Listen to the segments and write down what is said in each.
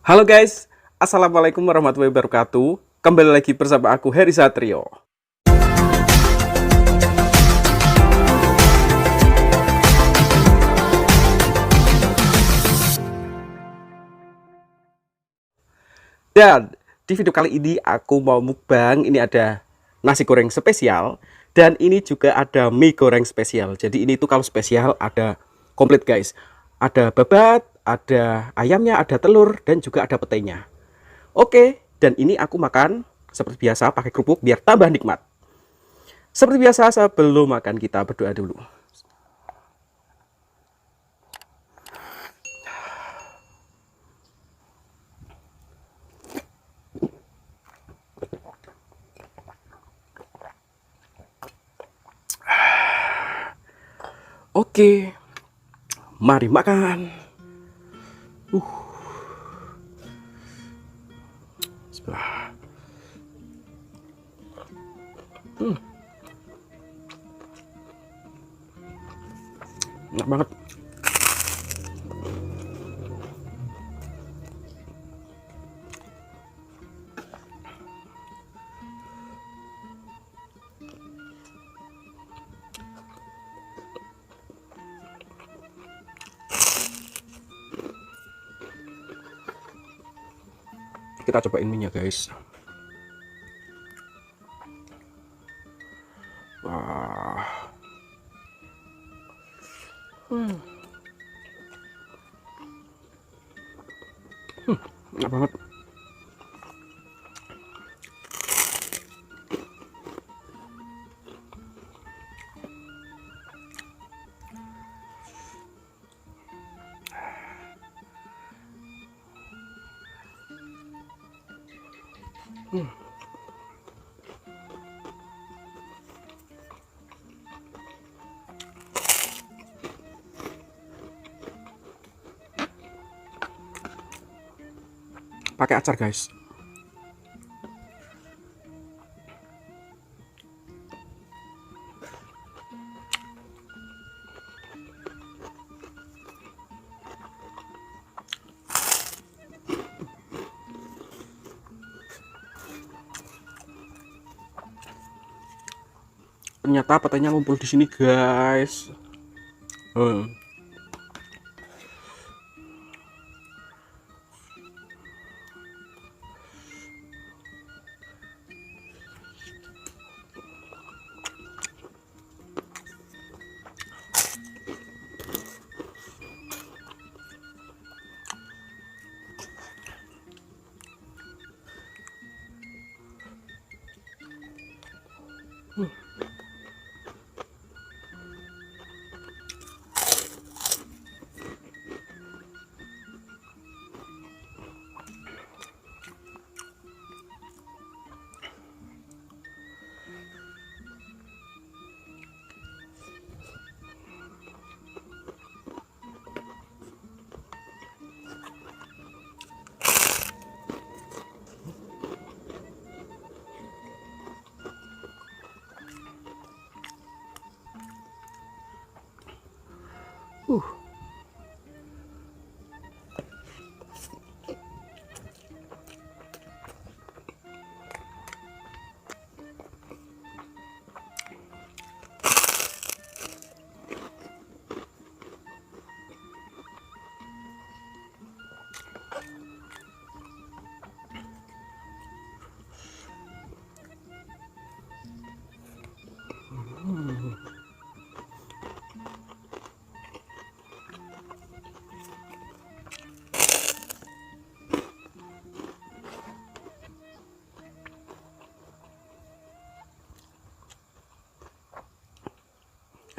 Halo guys, Assalamualaikum warahmatullahi wabarakatuh. Kembali lagi bersama aku Heri Satrio. Dan di video kali ini aku mau mukbang. Ini ada nasi goreng spesial dan ini juga ada mie goreng spesial. Jadi ini tuh kalau spesial ada komplit guys. Ada babat, ada ayamnya, ada telur dan juga ada petenya. Oke, dan ini aku makan seperti biasa pakai kerupuk biar tambah nikmat. Seperti biasa sebelum makan kita berdoa dulu. Oke, mari makan. Bismillah. Enak banget. Kita cobain minyak guys. Wah. Enak banget. Pakai acar guys. Ternyata petenya ngumpul di sini guys. Uh.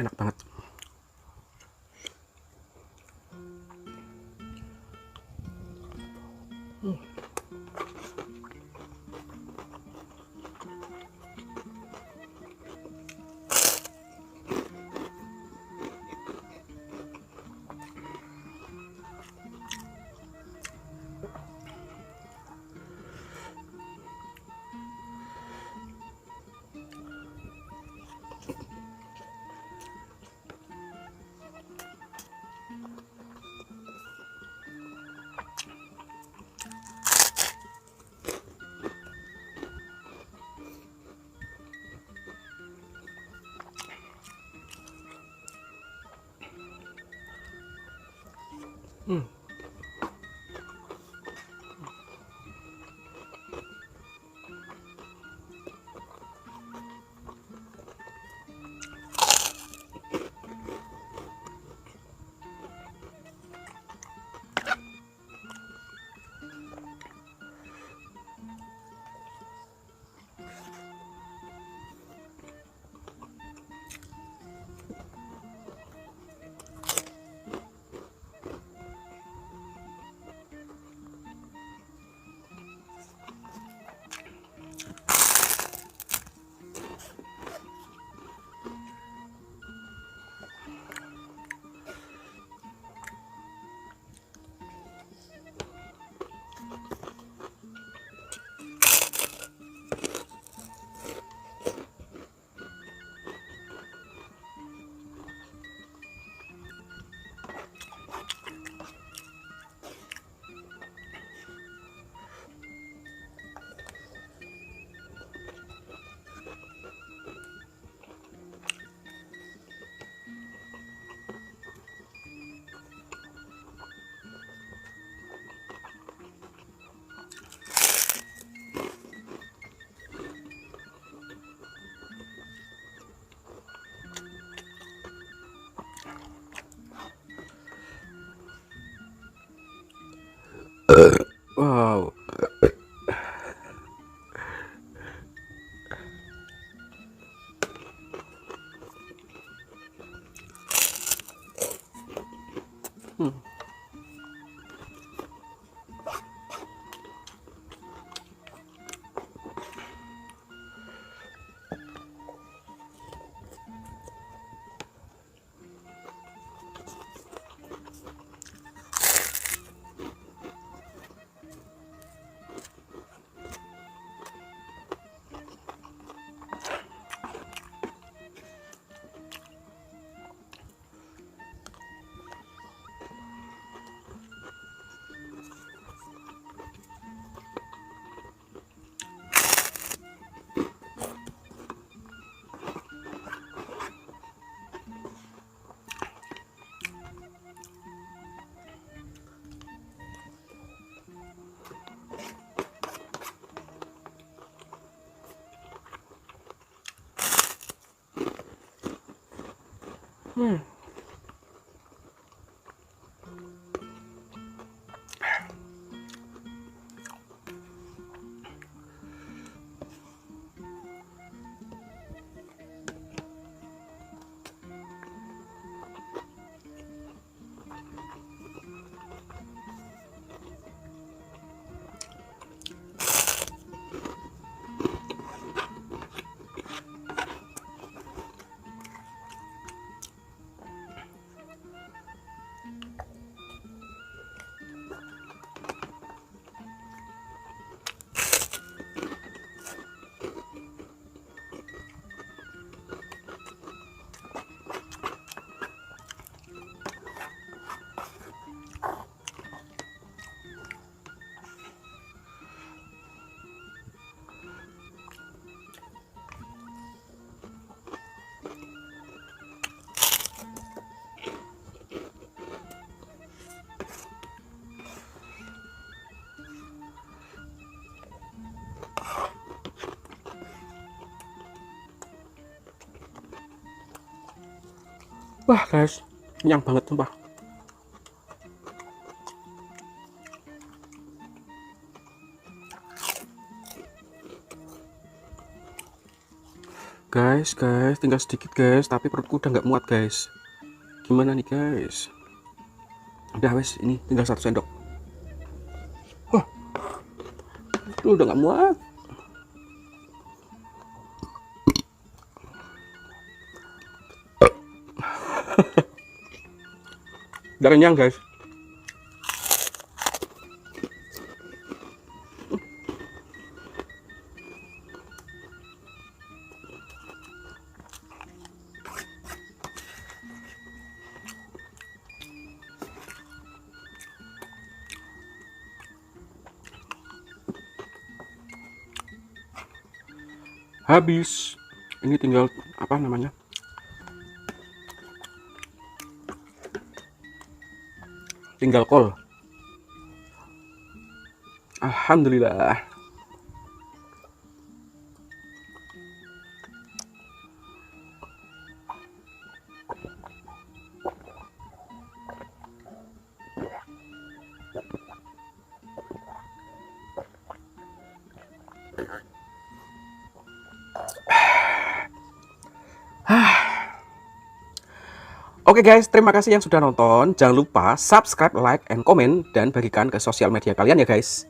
Enak banget. Wah guys, kenyang banget sumpah. Guys, tinggal sedikit guys, tapi perutku udah nggak muat guys. Gimana nih guys? Udah wes, ini tinggal 1 sendok. Wah, itu udah nggak muat. Udah kenyang guys. Habis. Ini tinggal apa namanya? Tinggal kol. Alhamdulillah. Oke guys, terima kasih yang sudah nonton. Jangan lupa subscribe, like, and comment, dan bagikan ke sosial media kalian ya guys.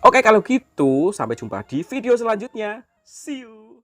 Oke, kalau gitu sampai jumpa di video selanjutnya. See you.